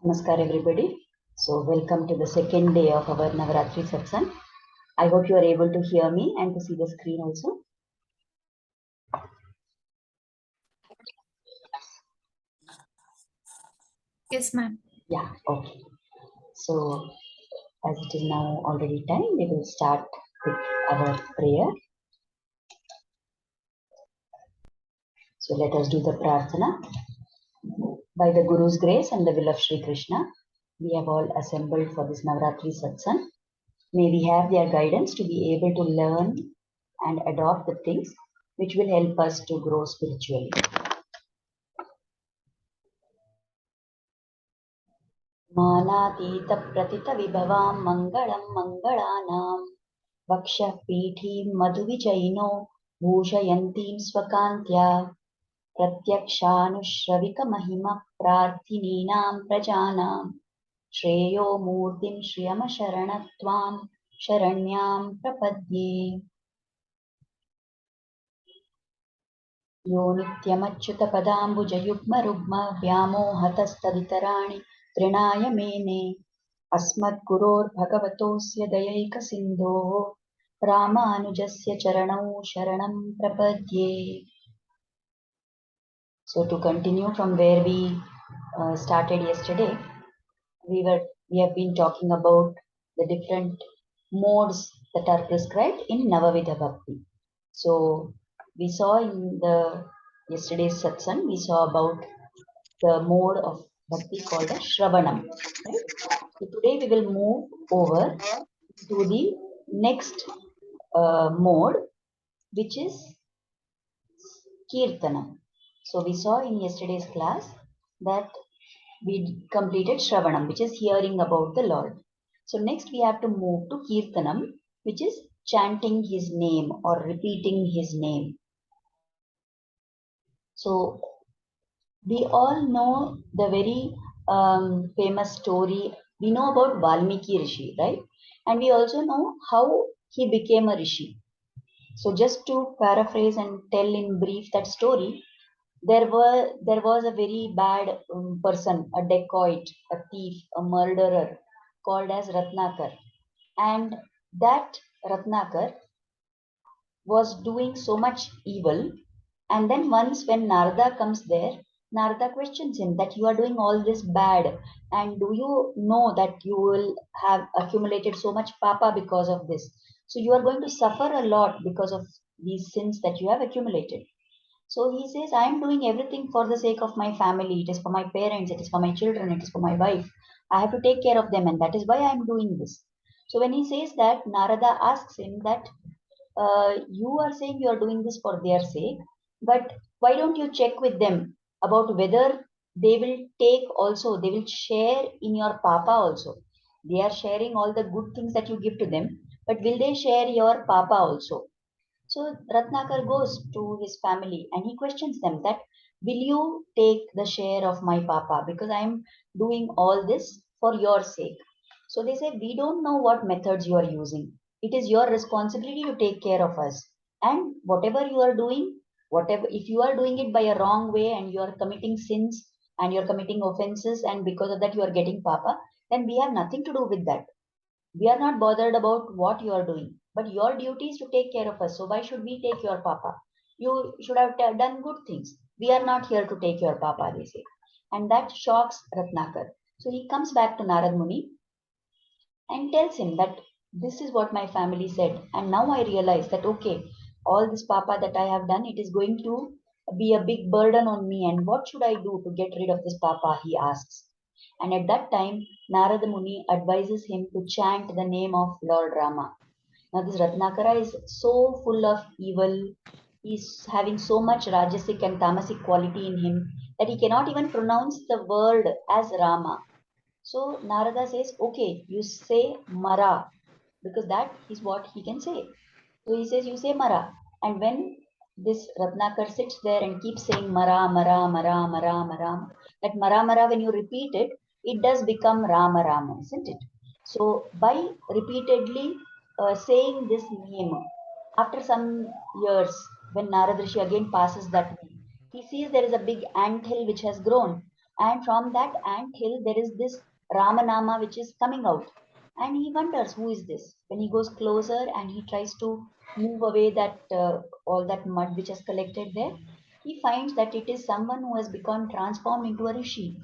Namaskar everybody. So welcome to the second day of our Navaratri satsang. I hope you are able to hear me and to see the screen also. Yes, ma'am. Yeah, okay. So as it is now already time, we will start with our prayer. So let us do the prarthana. By the Guru's grace and the will of Sri Krishna, we have all assembled for this Navaratri satsang. May we have their guidance to be able to learn and adopt the things which will help us to grow spiritually. मानातीतप्रतितविभवां मङ्गलं मङ्गलानां वक्षः पीठीं मधुविजयिनो भूषयन्तीं स्वकान्त्या प्रत्यक्षानुश्रविकमहिमः प्रार्थिनीनां प्रजानां श्रेयो मूर्तिं श्रियमशरणत्वां शरण्यां प्रपद्ये। यो नित्यमच्युतपदाम्बुजयुग्मरुग्म व्यामोहतस्तदितराणि तृणाय मेने अस्मद्गुरोर्भगवतोऽस्य दयैकसिन्धोः रामानुजस्य चरणौ शरणं प्रपद्ये. So to continue from where we started yesterday, we have been talking about the different modes that are prescribed in Navavidha Bhakti. So we saw in the yesterday's satsang, we saw about the mode of bhakti called as Shravanam. Right? So today we will move over to the next mode, which is Keertanam. So we saw in yesterday's class that we completed Shravanam, which is hearing about the Lord. So next we have to move to Keertanam, which is chanting his name or repeating his name. So we all know the very famous story. We know about Valmiki Rishi, right? And we also know how he became a Rishi. So just to paraphrase and tell in brief that story, there was a very bad person, a dacoit, a thief, a murderer called as Ratnakar. And that Ratnakar was doing so much evil. And then once when Narada comes there, Narada questions him that you are doing all this bad, and do you know that you will have accumulated so much papa because of this? So you are going to suffer a lot because of these sins that you have accumulated. So he says, I am doing everything for the sake of my family. It is for my parents, it is for my children, it is for my wife. I have to take care of them, and that is why I am doing this. So when he says that, Narada asks him that you are saying you are doing this for their sake, but why don't you check with them about whether they will take also, they will share in your papa also. They are sharing all the good things that you give to them, but will they share your papa also? So Ratnakar goes to his family and he questions them that, will you take the share of my papa because I am doing all this for your sake? So they say, we don't know what methods you are using. It is your responsibility to take care of us. And whatever you are doing, whatever, if you are doing it by a wrong way and you are committing sins and you are committing offenses and because of that you are getting papa, then we have nothing to do with that. We are not bothered about what you are doing, but your duty is to take care of us. So why should we take your papa? You should have done good things. We are not here to take your papa, they say. And that shocks Ratnakar. So he comes back to Narada Muni and tells him that this is what my family said. And now I realize that, okay, all this papa that I have done, it is going to be a big burden on me. And what should I do to get rid of this papa? He asks. And at that time, Narada Muni advises him to chant the name of Lord Rama. Now, this Ratnakara is so full of evil. He's having so much rajasic and tamasic quality in him that he cannot even pronounce the word as Rama. So Narada says, okay, you say Mara, because that is what he can say. So he says, you say Mara. And when this Ratnakar sits there and keeps saying Mara, Mara, Mara, Mara, Mara, that Mara, Mara, when you repeat it, it does become Rama, Rama, isn't it? So by repeatedly saying this name, after some years, when Narada Rishi again passes that way, he sees there is a big ant hill which has grown. And from that ant hill, there is this Ramanama which is coming out. And he wonders, who is this? When he goes closer and he tries to move away that all that mud which has collected there, he finds that it is someone who has become transformed into a rishi.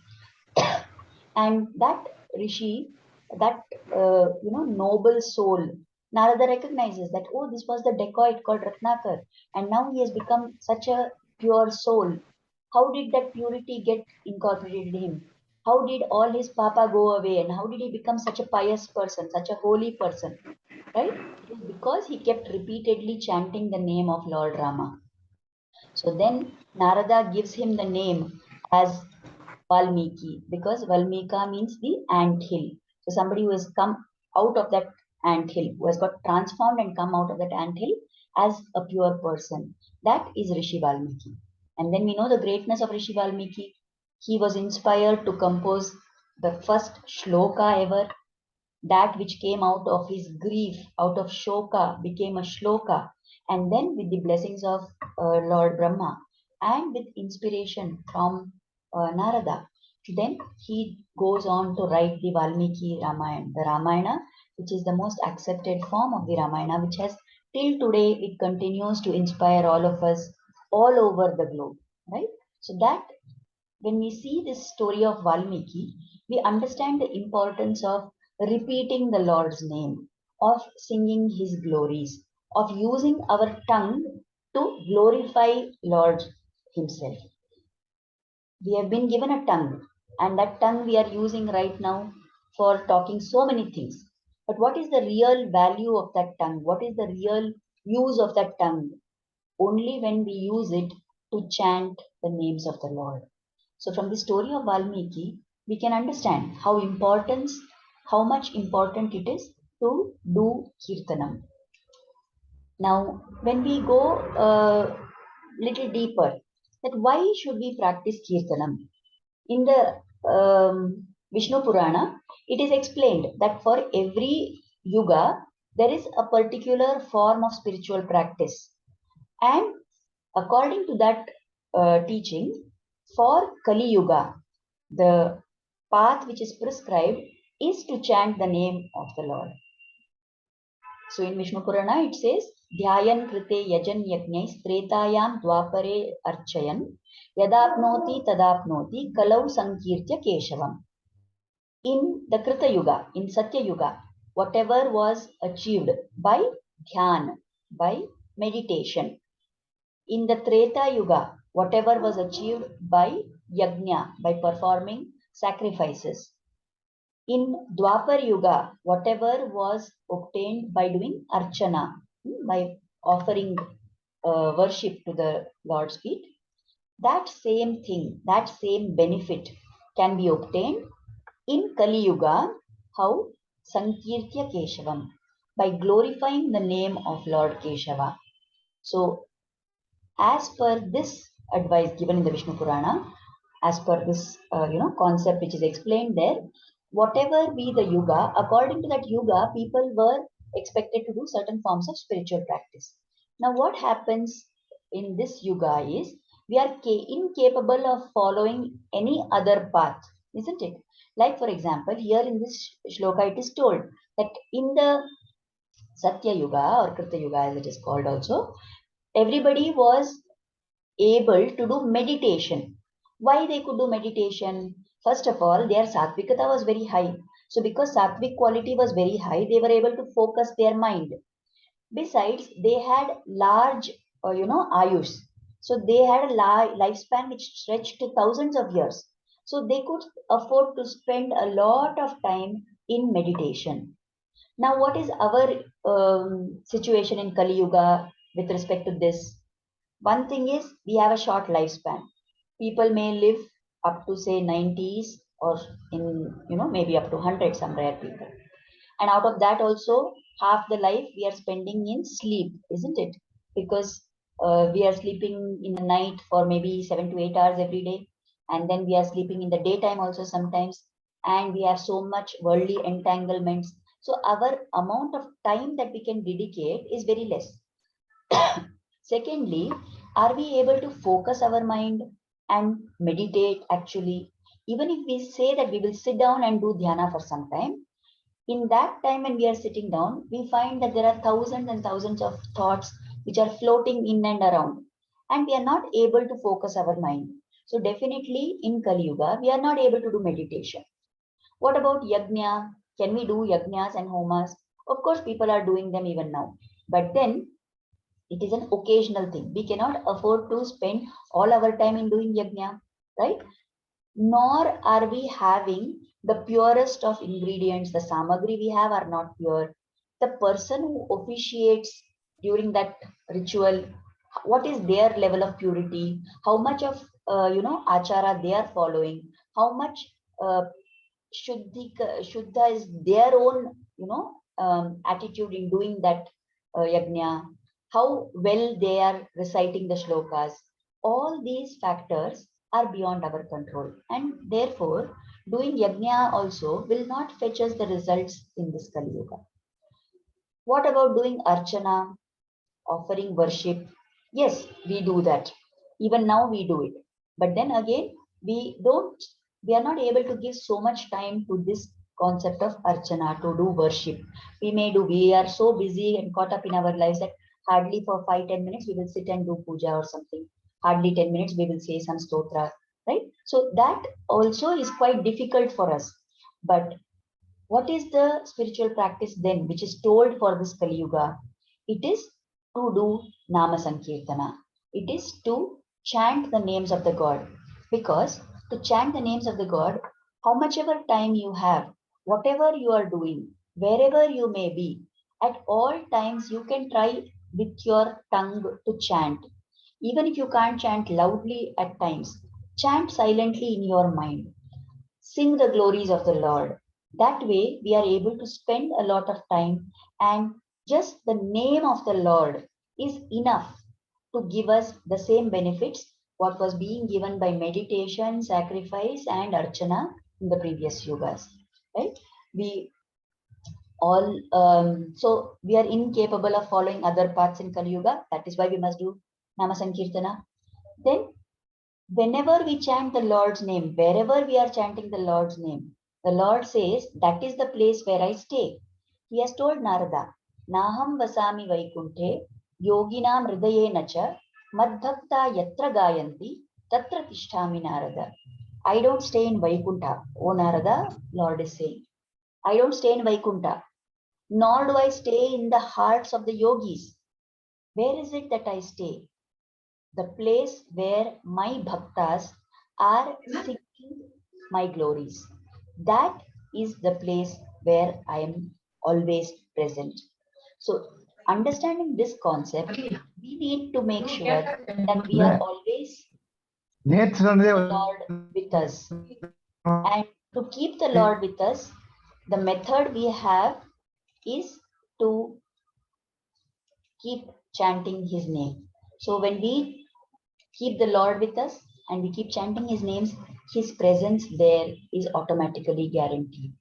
And that rishi, that noble soul, Narada recognizes that, oh, this was the dacoit called Ratnakar, and now he has become such a pure soul. How did that purity get incorporated in him? How did all his papa go away, and how did he become such a pious person, such a holy person? Right? It is because he kept repeatedly chanting the name of Lord Rama. So then Narada gives him the name as Valmiki, because Valmika means the ant hill. So somebody who has come out of that ant hill, who has got transformed and come out of that ant hill as a pure person. That is Rishi Valmiki. And then we know the greatness of Rishi Valmiki. He was inspired to compose the first shloka ever. That which came out of his grief, out of shoka, became a shloka. And then with the blessings of Lord Brahma and with inspiration from Narada, then he goes on to write the Valmiki Ramayana, the Ramayana, which is the most accepted form of the Ramayana, which has till today, it continues to inspire all of us all over the globe, right? So that when we see this story of Valmiki, we understand the importance of repeating the Lord's name, of singing his glories, of using our tongue to glorify Lord himself. We have been given a tongue, and that tongue we are using right now for talking so many things. But what is the real value of that tongue? What is the real use of that tongue? Only when we use it to chant the names of the Lord. So from the story of Valmiki, we can understand how much important it is to do Keertanam. Now, when we go a little deeper, that why should we practice Keertanam? In the Vishnu Purana, it is explained that for every yuga, there is a particular form of spiritual practice. And according to that teaching, for Kali Yuga, the path which is prescribed is to chant the name of the Lord. So in Vishnu Purana it says, Dhyayan krite yajan yajnais tretayam dwapare archayan yadapnoti tadapnoti kalau sankirtya keshavam. In the Krita Yuga, in Satya Yuga, whatever was achieved by dhyan, by meditation. In the Treta Yuga, whatever was achieved by yajna, by performing sacrifices. In Dwapar Yuga, whatever was obtained by doing archana, by offering worship to the Lord's feet, that same thing, that same benefit can be obtained in Kali Yuga. How? Sankirtya Keshavam, by glorifying the name of Lord Keshava. So, as per this advice given in the Vishnu Purana, as per this concept which is explained there, whatever be the yuga, according to that yuga, people were expected to do certain forms of spiritual practice. Now, what happens in this yuga is we are incapable of following any other path, isn't it? Like, for example, here in this shloka, it is told that in the Satya Yuga or Krita Yuga, as it is called also, everybody was able to do meditation. Why they could do meditation? First of all, their sattvikata was very high. So because sattvic quality was very high, they were able to focus their mind. Besides, they had large, ayush. So they had a lifespan which stretched to thousands of years. So they could afford to spend a lot of time in meditation. Now, what is our situation in Kali Yuga with respect to this? One thing is we have a short lifespan. People may live up to say 90s or in maybe up to 100, some rare people. And out of that also half the life we are spending in sleep, isn't it? Because we are sleeping in the night for maybe 7 to 8 hours every day, and then we are sleeping in the daytime also sometimes, and we have so much worldly entanglements. So our amount of time that we can dedicate is very less. Secondly, are we able to focus our mind and meditate actually? Even if we say that we will sit down and do dhyana for some time, in that time when we are sitting down, we find that there are thousands and thousands of thoughts which are floating in and around, and we are not able to focus our mind. So definitely in Kali Yuga, we are not able to do meditation. What about yajna? Can we do yajnas and homas? Of course, people are doing them even now. But then it is an occasional thing. We cannot afford to spend all our time in doing yajna, right? Nor are we having the purest of ingredients. The samagri we have are not pure. The person who officiates during that ritual, what is their level of purity? How much of achara they are following? How much uh, Shuddha is their own, attitude in doing that yajna, how well they are reciting the shlokas. All these factors are beyond our control. And therefore, doing yajna also will not fetch us the results in this Kali Yuga. What about doing archana, offering worship? Yes, we do that. Even now we do it. But then again, we don't, we are not able to give so much time to this concept of archana, to do worship. We are so busy and caught up in our lives that hardly for 5-10 minutes we will sit and do puja or something. Hardly 10 minutes we will say some stotra, right? So that also is quite difficult for us. But what is the spiritual practice then, which is told for this Kali Yuga? It is to do Nama Sankirtana. It is to chant the names of the God. Because to chant the names of the God, how much ever time you have, whatever you are doing, wherever you may be, at all times you can try with your tongue to chant. Even if you can't chant loudly at times, chant silently in your mind. Sing the glories of the Lord. That way, we are able to spend a lot of time, and just the name of the Lord is enough to give us the same benefits what was being given by meditation, sacrifice, and archana in the previous yugas. Right? We all so we are incapable of following other paths in Kali Yuga. That is why we must do Nama Sankirtana. Then whenever we chant the Lord's name, wherever we are chanting the Lord's name, the Lord says, that is the place where I stay. He has told Narada, Naham vasami vaikunthe, yoginam hridaye nacha, madbhakta yatra gayanti, tatra tishtami Narada. I don't stay in Vaikuntha, O Narada, Lord is saying. I don't stay in Vaikuntha, nor do I stay in the hearts of the yogis. Where is it that I stay? The place where my bhaktas are singing my glories. That is the place where I am always present. So, understanding this concept, we need to make sure that we are always the Lord with us. And to keep the Lord with us, the method we have is to keep chanting his name. So, when we keep the Lord with us and we keep chanting his names, his presence there is automatically guaranteed.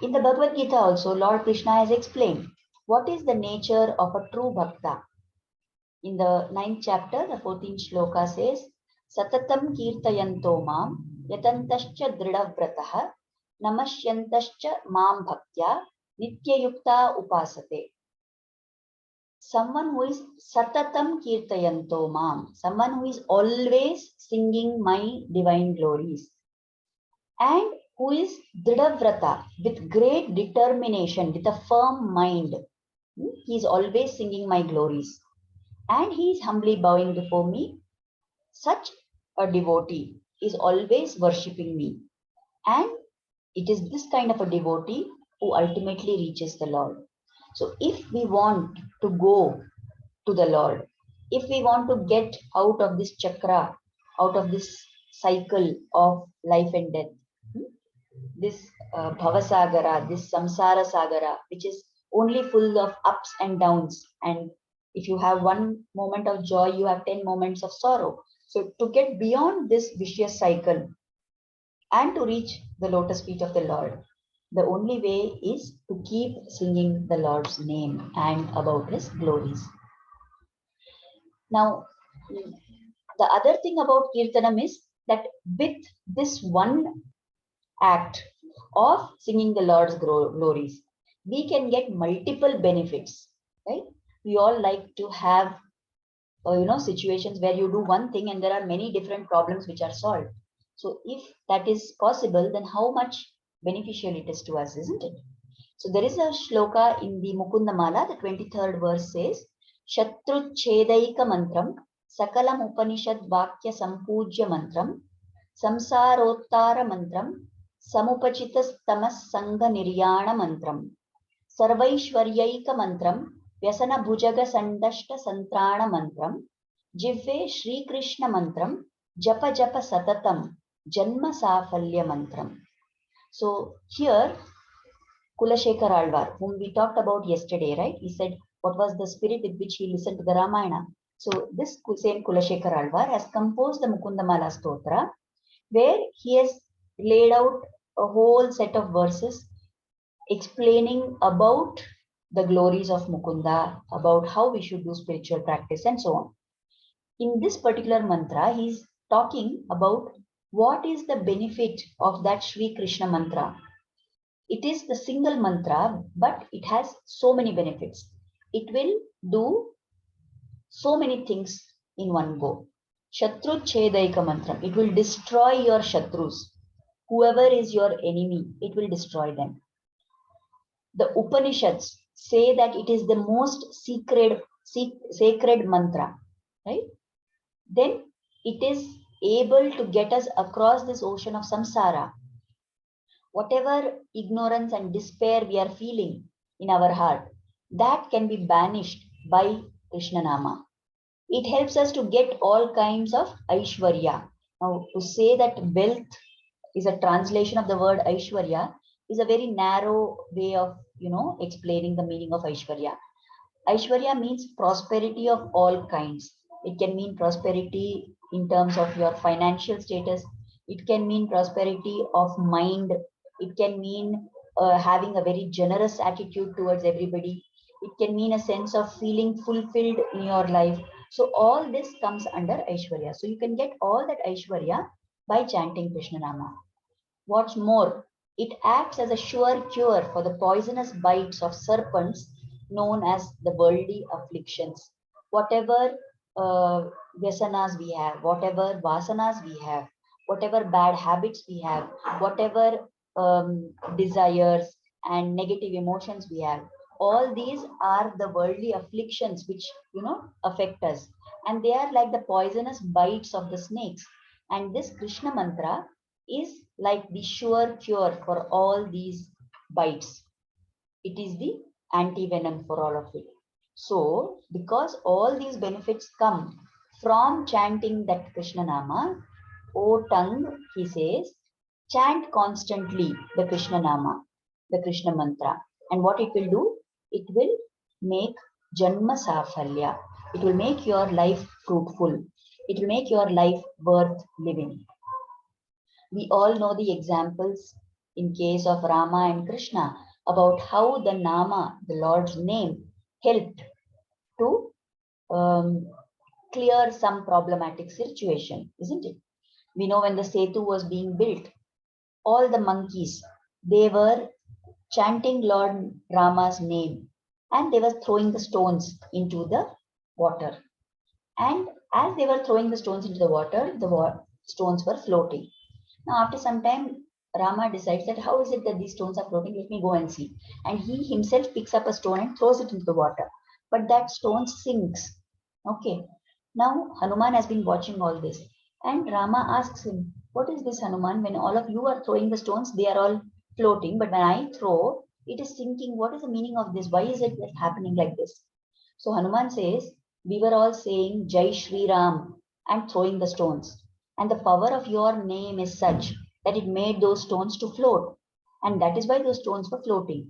In the Bhagavad Gita also, Lord Krishna has explained what is the nature of a true bhakta. In the 9th chapter, the 14th shloka says, Satatam kirtayanto mam yatantascha dridavratah namashyantascha mam bhaktya nityayukta upasate. Someone who is satatam kirtayanto mam, someone who is always singing my divine glories, and who is dridavrata, with great determination, with a firm mind. He is always singing my glories, and he is humbly bowing before me. Such a devotee is always worshipping me, and it is this kind of a devotee who ultimately reaches the Lord. So if we want to go to the Lord, if we want to get out of this chakra, out of this cycle of life and death, this bhavasagara, this samsara sagara, which is only full of ups and downs. And if you have one moment of joy, you have 10 moments of sorrow. So to get beyond this vicious cycle and to reach the lotus feet of the Lord, the only way is to keep singing the Lord's name and about his glories. Now, the other thing about Keertanam is that with this one act of singing the Lord's glories, we can get multiple benefits, right? We all like to have, situations where you do one thing and there are many different problems which are solved. So if that is possible, then how much beneficial it is to us, isn't it? So there is a shloka in the Mukundamala, the 23rd verse says, Shatru Chedaika Mantram, Sakalam Upanishad Vakya Sampujya Mantram, Samsarottara Mantram, Samupachitas Tamas Sangha Niryana Mantram, Sarvaishwaryaika Mantram, Vyasana Bhujaga Sandashta Santrana Mantram, Jivve Shri Krishna Mantram, Japa Japa Satatam, Janma Safalya Mantram. So here, Kulashekar Alvar, whom we talked about yesterday, right? He said what was the spirit with which he listened to the Ramayana. So this same Kulashekar Alvar has composed the Mukundamala Stotra, where he has laid out a whole set of verses explaining about the glories of Mukunda, about how we should do spiritual practice and so on. In this particular mantra, he is talking about what is the benefit of that Shri Krishna mantra. It is the single mantra, but it has so many benefits. It will do so many things in one go. Shatru Chedaika Mantram. It will destroy your Shatrus. Whoever is your enemy, it will destroy them. The Upanishads say that it is the most sacred mantra, right? Then it is able to get us across this ocean of samsara. Whatever ignorance and despair we are feeling in our heart, that can be banished by Krishna Nama. It helps us to get all kinds of Aishwarya. Now, to say that wealth is a translation of the word Aishwarya is a very narrow way of, explaining the meaning of Aishwarya. Aishwarya means prosperity of all kinds. It can mean prosperity in terms of your financial status. It can mean prosperity of mind. It can mean having a very generous attitude towards everybody. It can mean a sense of feeling fulfilled in your life. So all this comes under Aishwarya. So you can get all that Aishwarya by chanting Krishna Nama. What's more, it acts as a sure cure for the poisonous bites of serpents known as the worldly afflictions. Whatever vyasanas we have, whatever vasanas we have, whatever bad habits we have, whatever desires and negative emotions we have, all these are the worldly afflictions which affect us, and they are like the poisonous bites of the snakes. And this Krishna mantra is like the sure cure for all these bites. It is the anti-venom for all of it. So, because all these benefits come from chanting that Krishna Nama, O tongue, he says, chant constantly the Krishna Nama, the Krishna mantra. And what it will do? It will make Janma Safalya. It will make your life fruitful. It will make your life worth living. We all know the examples in case of Rama and Krishna about how the Nama, the Lord's name, helped to clear some problematic situation, isn't it? We know when the Setu was being built, all the monkeys, they were chanting Lord Rama's name and they were throwing the stones into the water. And as they were throwing the stones into the water, stones were floating. Now, after some time, Rama decides that how is it that these stones are floating? Let me go and see. And he himself picks up a stone and throws it into the water. But that stone sinks. Okay. Now, Hanuman has been watching all this. And Rama asks him, what is this, Hanuman? When all of you are throwing the stones, they are all floating. But when I throw, it is sinking. What is the meaning of this? Why is it happening like this? So Hanuman says, we were all saying Jai Shri Ram and throwing the stones. And the power of your name is such that it made those stones to float. And that is why those stones were floating.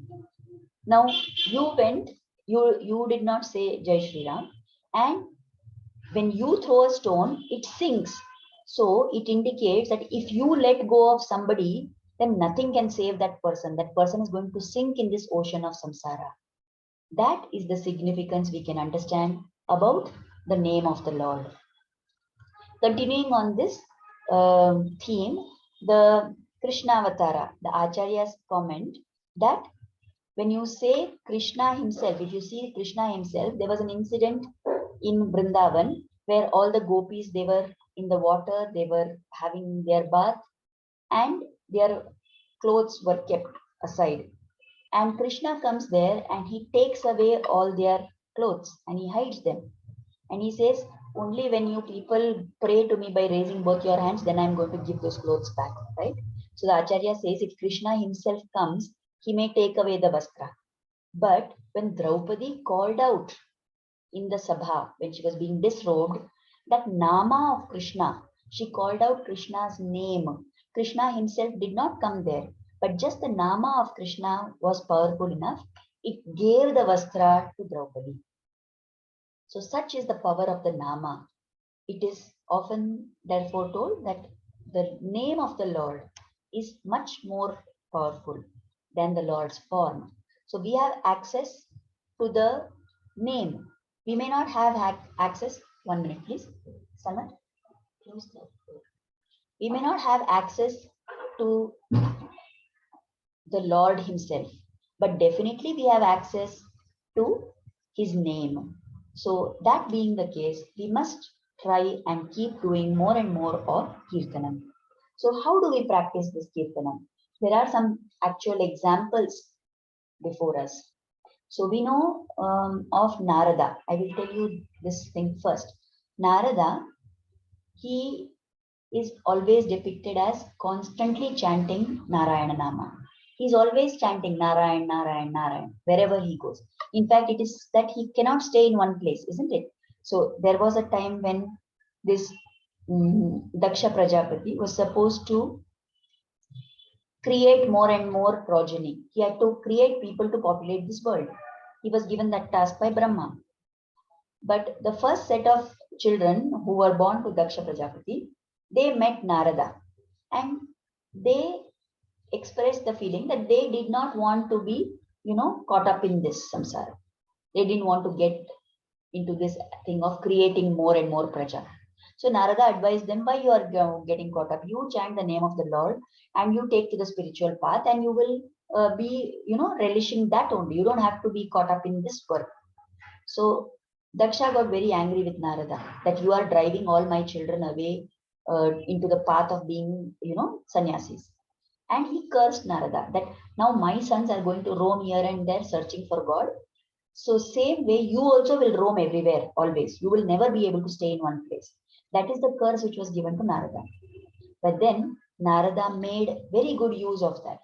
Now, you did not say Jai Shri Ram. And when you throw a stone, it sinks. So it indicates that if you let go of somebody, then nothing can save that person. That person is going to sink in this ocean of samsara. That is the significance we can understand about the name of the Lord. Continuing on this, theme, the Krishna Avatara, the Acharyas comment that when you say Krishna himself, if you see Krishna himself, there was an incident in Vrindavan where all the gopis, they were in the water, they were having their bath, and their clothes were kept aside. And Krishna comes there and he takes away all their clothes and he hides them. And he says, only when you people pray to me by raising both your hands, then I'm going to give those clothes back, right? So the Acharya says, if Krishna himself comes, he may take away the vastra. But when Draupadi called out in the Sabha, when she was being disrobed, that Nama of Krishna, she called out Krishna's name. Krishna himself did not come there, but just the Nama of Krishna was powerful enough. It gave the Vastra to Draupadi. So such is the power of the Nama. It is often therefore told that the name of the Lord is much more powerful than the Lord's form. So we have access to the name. We may not have access. 1 minute, please. Samat, close the door. We may not have access to the Lord himself, but definitely we have access to his name. So that being the case, we must try and keep doing more and more of Keertanam. So how do we practice this Keertanam? There are some actual examples before us. So we know of Narada. I will tell you this thing first. Narada, he is always depicted as constantly chanting Narayana Nama. He's always chanting Narayan, Narayan, Narayan, wherever he goes. In fact, it is that he cannot stay in one place, isn't it? So there was a time when this Daksha Prajapati was supposed to create more and more progeny. He had to create people to populate this world. He was given that task by Brahma. But the first set of children who were born to Daksha Prajapati, they met Narada and they expressed the feeling that they did not want to be, caught up in this samsara. They didn't want to get into this thing of creating more and more praja. So Narada advised them, why you are getting caught up? You chant the name of the Lord and you take to the spiritual path and you will be, relishing that only. You don't have to be caught up in this work. So Daksha got very angry with Narada that you are driving all my children away into the path of being, sannyasis. And he cursed Narada that now my sons are going to roam here and there searching for God. So same way, you also will roam everywhere, always. You will never be able to stay in one place. That is the curse which was given to Narada. But then Narada made very good use of that.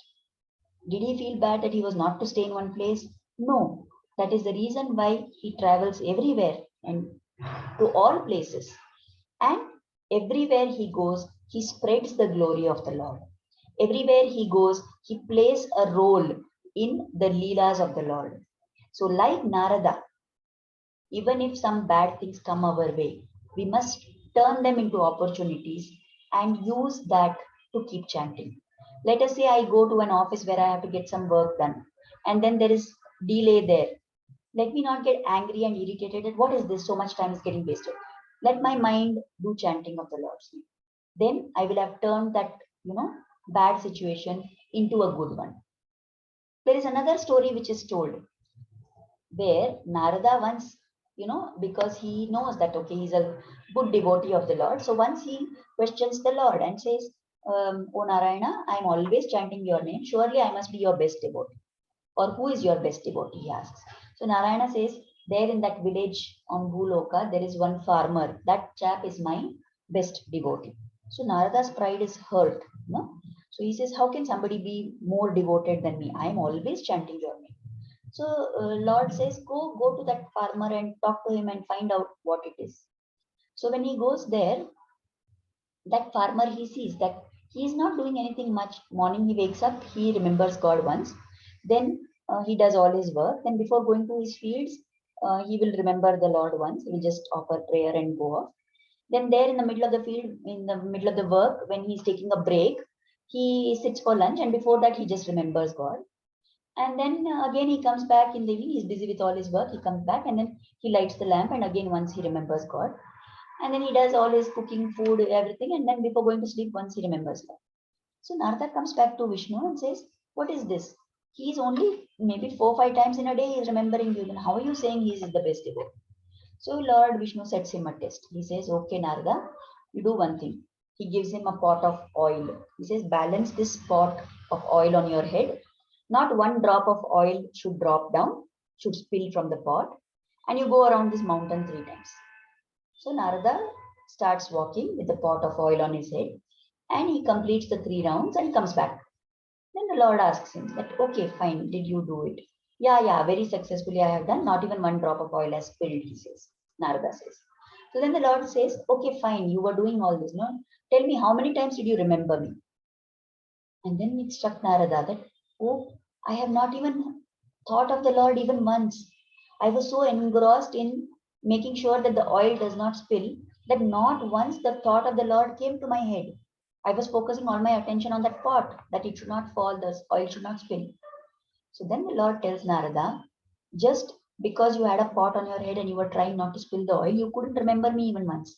Did he feel bad that he was not to stay in one place? No. That is the reason why he travels everywhere and to all places. And everywhere he goes, he spreads the glory of the Lord. Everywhere he goes, he plays a role in the Leelas of the Lord. So like Narada, even if some bad things come our way, we must turn them into opportunities and use that to keep chanting. Let us say I go to an office where I have to get some work done and then there is delay there. Let me not get angry and irritated at what is this, so much time is getting wasted. Let my mind do chanting of the Lord's name. Then I will have turned that, bad situation into a good one. There is another story which is told where Narada once, because he knows that, okay, he's a good devotee of the Lord. So once he questions the Lord and says, O Narayana, I'm always chanting your name. Surely I must be your best devotee. Or who is your best devotee, he asks. So Narayana says, there in that village on Bhuloka, there is one farmer. That chap is my best devotee. So Narada's pride is hurt. So he says, how can somebody be more devoted than me? I am always chanting your name. So Lord says, go to that farmer and talk to him and find out what it is. So when he goes there, that farmer, he sees that he is not doing anything much. Morning he wakes up, he remembers God once. Then he does all his work. Then before going to his fields, he will remember the Lord once. He will just offer prayer and go off. Then there in the middle of the field, in the middle of the work, when he's taking a break, he sits for lunch. And before that, he just remembers God. And then again, he comes back in the evening. He's busy with all his work. He comes back and then he lights the lamp. And again, once he remembers God. And then he does all his cooking, food, everything. And then before going to sleep, once he remembers that. So Narada comes back to Vishnu and says, what is this? He is only maybe 4 or 5 times in a day he is remembering you. Then how are you saying he is the best devotee? So Lord Vishnu sets him a test. He says, okay, Narada, you do one thing. He gives him a pot of oil. He says, balance this pot of oil on your head. Not one drop of oil should drop down, should spill from the pot. And you go around this mountain 3 times. So Narada starts walking with the pot of oil on his head and he completes the 3 rounds and comes back. Then the Lord asks him that, okay, fine, did you do it? Yeah, very successfully I have done. Not even one drop of oil has spilled, he says. Narada says. So then the Lord says, okay, fine, you were doing all this. No? Tell me, how many times did you remember me? And then it struck Narada that, oh, I have not even thought of the Lord even once. I was so engrossed in making sure that the oil does not spill that not once the thought of the Lord came to my head. I was focusing all my attention on that pot, that it should not fall, the oil should not spill. So then the Lord tells Narada, just because you had a pot on your head and you were trying not to spill the oil, you couldn't remember me even once.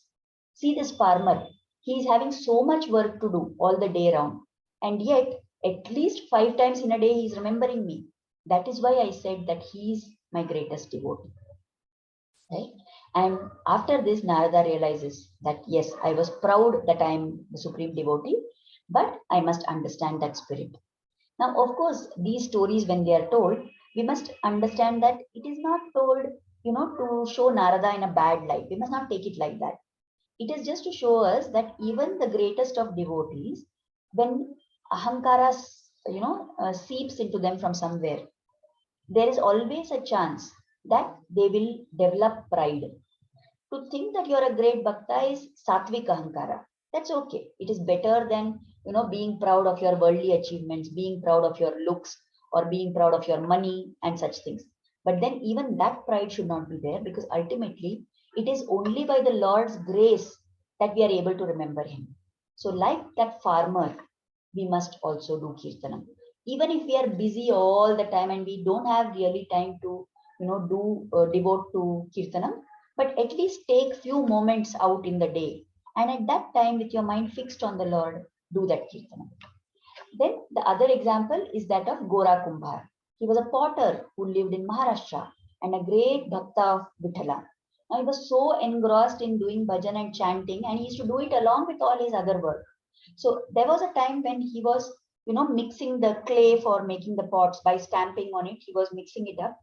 See this farmer, he is having so much work to do all the day round. And yet, at least 5 times in a day, he is remembering me. That is why I said that he is my greatest devotee. Right? And after this, Narada realizes that yes, I was proud that I am the supreme devotee, but I must understand that spirit. Now, of course, these stories, when they are told, we must understand that it is not told, to show Narada in a bad light. We must not take it like that. It is just to show us that even the greatest of devotees, when ahankara, seeps into them from somewhere, there is always a chance that they will develop pride. To think that you're a great bhakta is satvik ahankara. That's okay. It is better than, being proud of your worldly achievements, being proud of your looks, or being proud of your money and such things. But then even that pride should not be there, because ultimately it is only by the Lord's grace that we are able to remember him. So like that farmer, we must also do kirtanam. Even if we are busy all the time and we don't have really time to, do devote to kirtanam, but at least take few moments out in the day, and at that time with your mind fixed on the Lord, do that kirtanam. Then the other example is that of Gora Kumbhar. He was a potter who lived in Maharashtra and a great bhakta of Vithala. Now he was so engrossed in doing bhajan and chanting, and he used to do it along with all his other work. So there was a time when he was, mixing the clay for making the pots by stamping on it. He was mixing it up,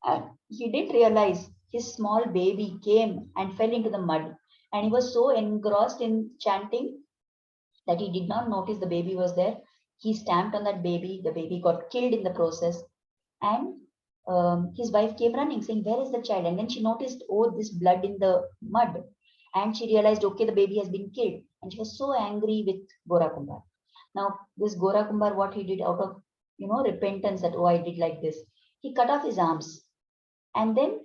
and he didn't realize his small baby came and fell into the mud. And he was so engrossed in chanting that he did not notice the baby was there. He stamped on that baby. The baby got killed in the process. And his wife came running saying, where is the child? And then she noticed, oh, this blood in the mud. And she realized, okay, the baby has been killed. And she was so angry with Gora Kumbhar. Now, this Gora Kumbhar, what he did out of, repentance that, oh, I did like this. He cut off his arms. And then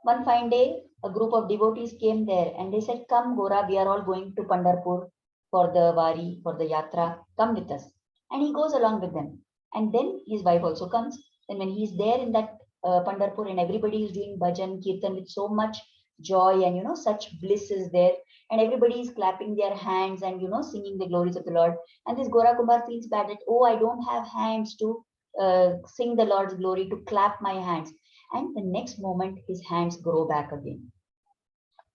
one fine day, a group of devotees came there and they said, come, Gora, we are all going to Pandharpur for the Vari, for the Yatra. Come with us. And he goes along with them. And then his wife also comes. And when he's there in that Pandharpur and everybody is doing bhajan, kirtan with so much joy and, such bliss is there. And everybody is clapping their hands and, singing the glories of the Lord. And this Gora Kumbhar feels bad that, oh, I don't have hands to sing the Lord's glory, to clap my hands. And the next moment, his hands grow back again.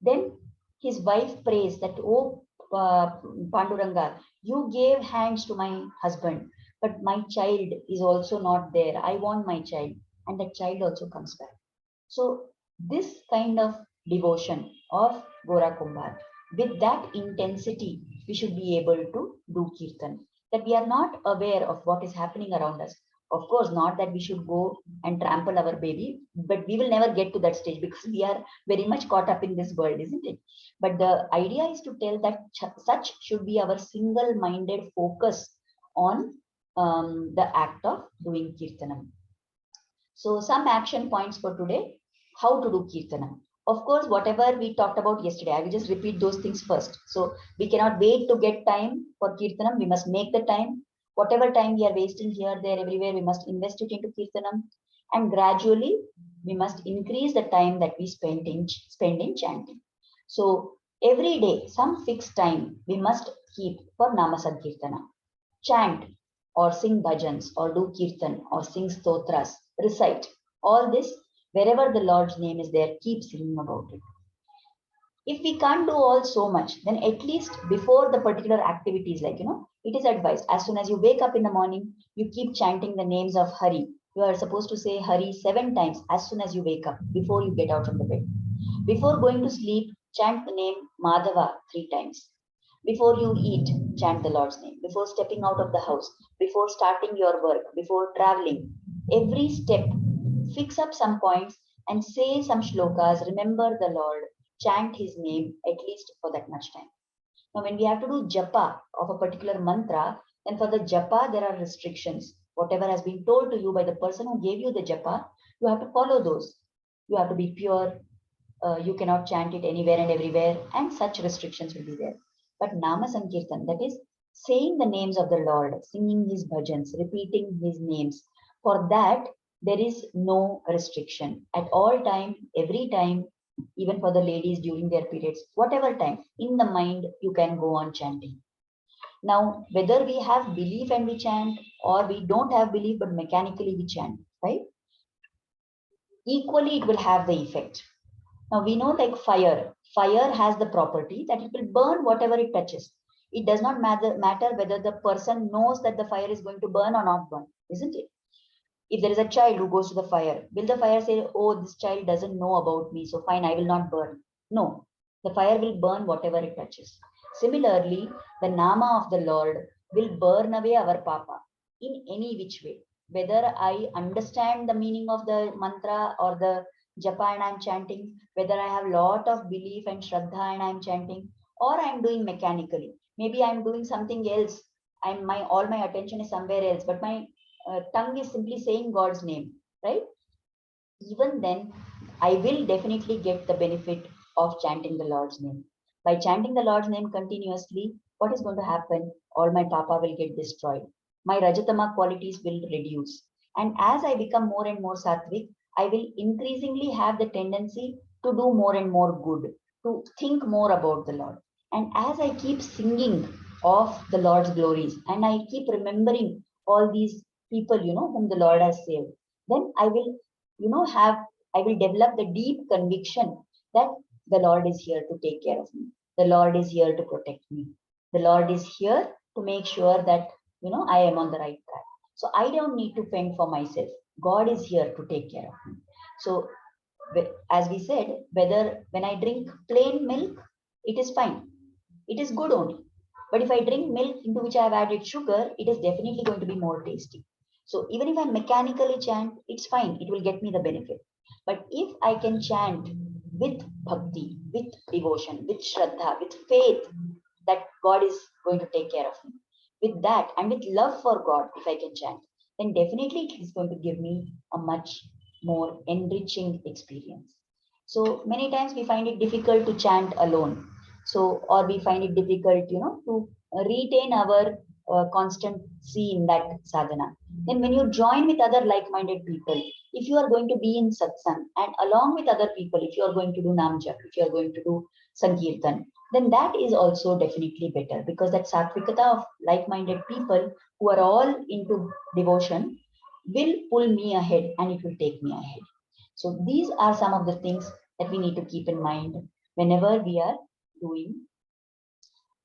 Then his wife prays that, oh, Panduranga, you gave hands to my husband, but my child is also not there. I want my child. And that child also comes back. So this kind of devotion of Gora Kumbhar, with that intensity, we should be able to do kirtan. That we are not aware of what is happening around us. Of course, not that we should go and trample our baby, but we will never get to that stage because we are very much caught up in this world, isn't it? But the idea is to tell that such should be our single-minded focus on the act of doing kirtanam. So some action points for today, how to do kirtanam. Of course, whatever we talked about yesterday, I will just repeat those things first. So we cannot wait to get time for kirtanam. We must make the time. Whatever time we are wasting here, there, everywhere, we must invest it into kirtanam. And gradually, we must increase the time that we spend in chanting. So Every day, some fixed time we must keep for Nama Sankirtana. Chant or sing bhajans or do kirtan or sing stotras, recite. All this, wherever the Lord's name is there, keep singing about it. If we can't do all so much, then at least before the particular activities, like, it is advised as soon as you wake up in the morning, you keep chanting the names of Hari. You are supposed to say Hari 7 times as soon as you wake up, before you get out from the bed. Before going to sleep, chant the name Madhava 3 times. Before you eat, chant the Lord's name. Before stepping out of the house, before starting your work, before traveling, every step, fix up some points and say some shlokas, remember the Lord, chant his name at least for that much time. Now, when we have to do japa of a particular mantra, then for the japa, there are restrictions. Whatever has been told to you by the person who gave you the japa, you have to follow those. You have to be pure. You cannot chant it anywhere and everywhere, and such restrictions will be there. But Nama Sankirtan, that is saying the names of the Lord, singing his bhajans, repeating his names, for that there is no restriction. At all time, every time, even for the ladies during their periods, whatever time, in the mind, you can go on chanting. Now, whether we have belief and we chant, or we don't have belief but mechanically we chant, right? Equally, it will have the effect. Now we know, like fire. Fire has the property that it will burn whatever it touches. It does not matter whether the person knows that the fire is going to burn or not burn, isn't it? If there is a child who goes to the fire, will the fire say, "Oh, this child doesn't know about me, so fine, I will not burn"? No, the fire will burn whatever it touches. Similarly, the Nama of the Lord will burn away our papa in any which way. Whether I understand the meaning of the mantra or the japa and I'm chanting, whether I have lot of belief and shraddha and I'm chanting, or I'm doing mechanically. Maybe I'm doing something else. All my attention is somewhere else, but my tongue is simply saying God's name, right? Even then, I will definitely get the benefit of chanting the Lord's name. By chanting the Lord's name continuously, what is going to happen? All my papa will get destroyed. My Rajatama qualities will reduce. And as I become more and more sattvic, I will increasingly have the tendency to do more and more good, to think more about the Lord. And as I keep singing of the Lord's glories and I keep remembering all these people, whom the Lord has saved, then I will I will develop the deep conviction that the Lord is here to take care of me. The Lord is here to protect me. The Lord is here to make sure that, I am on the right track. So I don't need to fend for myself. God is here to take care of me. So as we said, whether when I drink plain milk, it is fine. It is good only. But if I drink milk into which I have added sugar, it is definitely going to be more tasty. So even if I mechanically chant, it's fine. It will get me the benefit. But if I can chant with bhakti, with devotion, with shraddha, with faith that God is going to take care of me, with that and with love for God, if I can chant, then definitely it is going to give me a much more enriching experience. So many times we find it difficult to chant alone. So, or we find it difficult, to retain our constancy in that sadhana. Then when you join with other like-minded people, if you are going to be in satsang and along with other people, if you are going to do namjap, if you are going to do sankirtan, then that is also definitely better, because that sattvikata of like-minded people who are all into devotion will pull me ahead and it will take me ahead. So these are some of the things that we need to keep in mind whenever we are doing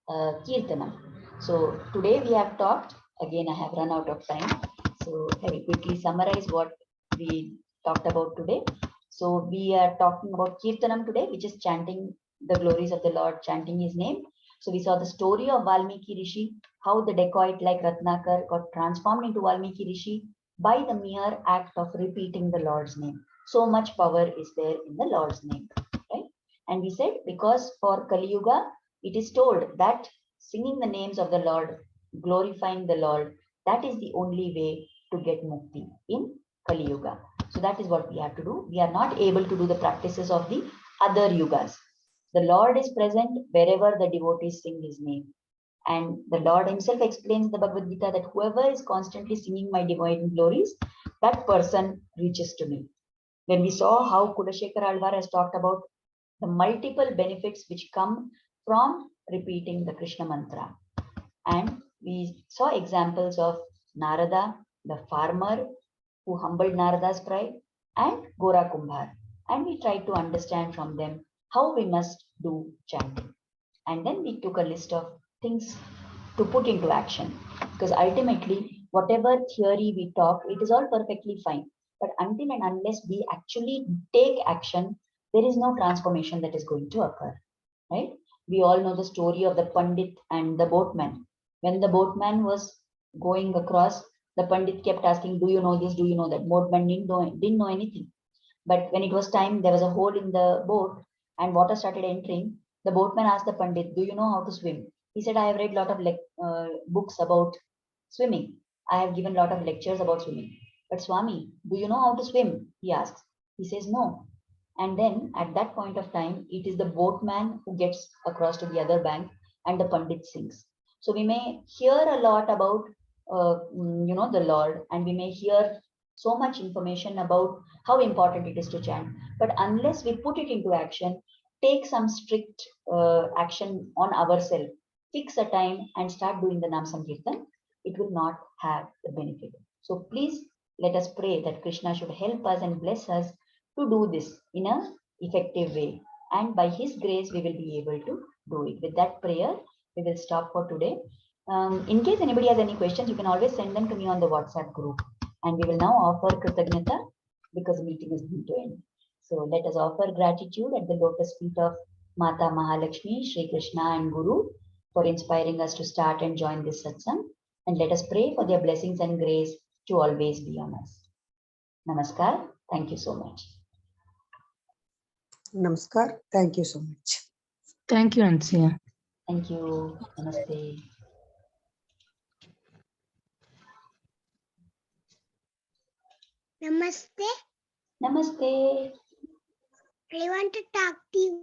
Keertanam. So today we have talked, again I have run out of time, so I will quickly summarize what we talked about today. So we are talking about Keertanam today, which is chanting the glories of the Lord, chanting his name. So we saw the story of Valmiki Rishi, how the dacoit like Ratnakar got transformed into Valmiki Rishi by the mere act of repeating the Lord's name. So much power is there in the Lord's name, right? And we said, because for Kali Yuga, it is told that singing the names of the Lord, glorifying the Lord, that is the only way to get mukti in Kali Yuga. So that is what we have to do. We are not able to do the practices of the other yugas. The Lord is present wherever the devotees sing his name. And the Lord himself explains in the Bhagavad Gita that whoever is constantly singing my divine glories, that person reaches to me. When we saw how Kulashekara Alvar has talked about the multiple benefits which come from repeating the Krishna mantra. And we saw examples of Narada, the farmer who humbled Narada's pride, and Gora Kumbhar. And we tried to understand from them how we must do chanting. And then we took a list of things to put into action. Because ultimately, whatever theory we talk, it is all perfectly fine. But until and unless we actually take action, there is no transformation that is going to occur. Right? We all know the story of the Pandit and the boatman. When the boatman was going across, the Pandit kept asking, "Do you know this? Do you know that?" Boatman didn't know anything. But when it was time, there was a hole in the boat and water started entering. The boatman asked the Pandit, "Do you know how to swim?" He said, "I have read a lot of books about swimming. I have given a lot of lectures about swimming. But Swami, do you know how to swim?" He asks. He says, "No." And then at that point of time, it is the boatman who gets across to the other bank and the Pandit sinks. So we may hear a lot about, the Lord, and we may hear so much information about how important it is to chant. But unless we put it into action, take some strict action on ourselves, fix a time and start doing the Nam Sankirtan, it will not have the benefit. So please let us pray that Krishna should help us and bless us to do this in a effective way. And by his grace, we will be able to do it. With that prayer, we will stop for today. In case anybody has any questions, you can always send them to me on the WhatsApp group. And we will now offer Kritagnata because the meeting is going to end. So let us offer gratitude at the lotus feet of Mata Mahalakshmi, Sri Krishna and Guru for inspiring us to start and join this satsang. And let us pray for their blessings and grace to always be on us. Namaskar. Thank you so much. Namaskar. Thank you so much. Thank you, Ansia. Thank you. Namaste. Namaste. Namaste. I want to talk to you.